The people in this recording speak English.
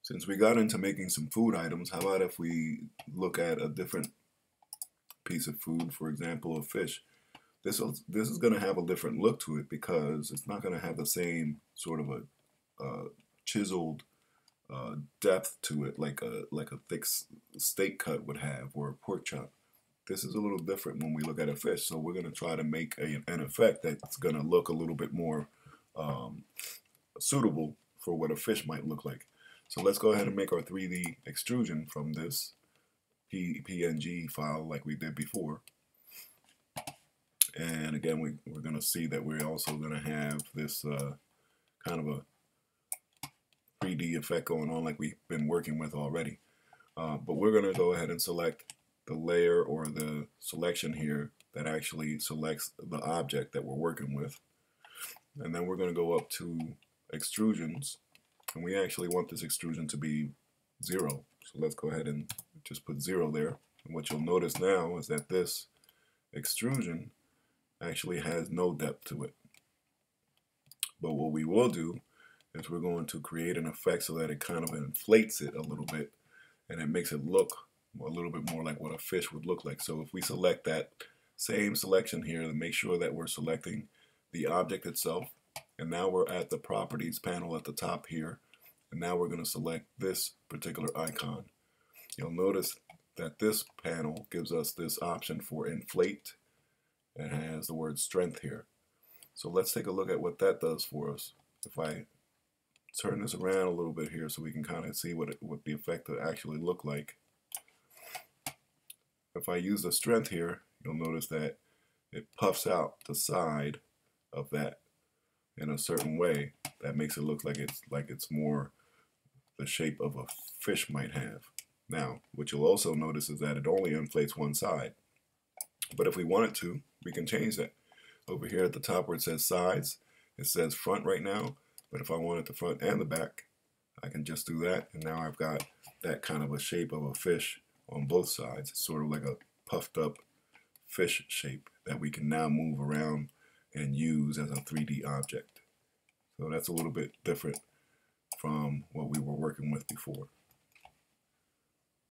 Since we got into making some food items, how about if we look at a different piece of food, for example, a fish. This is going to have a different look to it because it's not going to have the same sort of a chiseled depth to it like a thick steak cut would have, or a pork chop. This is a little different when we look at a fish, so we're going to try to make an effect that's going to look a little bit more suitable for what a fish might look like. So let's go ahead and make our 3D extrusion from this PNG file like we did before. And again, we're going to see that we're also going to have this kind of a 3D effect going on like we've been working with already. But we're going to go ahead and select the layer or the selection here that actually selects the object that we're working with. And then we're going to go up to extrusions, and we actually want this extrusion to be 0. So let's go ahead and just put 0 there. And what you'll notice now is that this extrusion actually has no depth to it. But what we will do is we're going to create an effect so that it kind of inflates it a little bit, and it makes it look a little bit more like what a fish would look like. So if we select that same selection here, to make sure that we're selecting the object itself, and now we're at the properties panel at the top here, and now we're going to select this particular icon. You'll notice that this panel gives us this option for inflate. It has the word strength here. So let's take a look at what that does for us. If I turn this around a little bit here so we can kind of see what the effect will actually look like. If I use the strength here, you'll notice that it puffs out the side of that in a certain way that makes it look like it's more the shape of a fish might have. Now, what you'll also notice is that it only inflates one side. But if we wanted to, we can change that. Over here at the top where it says sides, it says front right now, but if I wanted the front and the back, I can just do that, and now I've got that kind of a shape of a fish on both sides. It's sort of like a puffed up fish shape that we can now move around and use as a 3D object. So that's a little bit different from what we were working with before.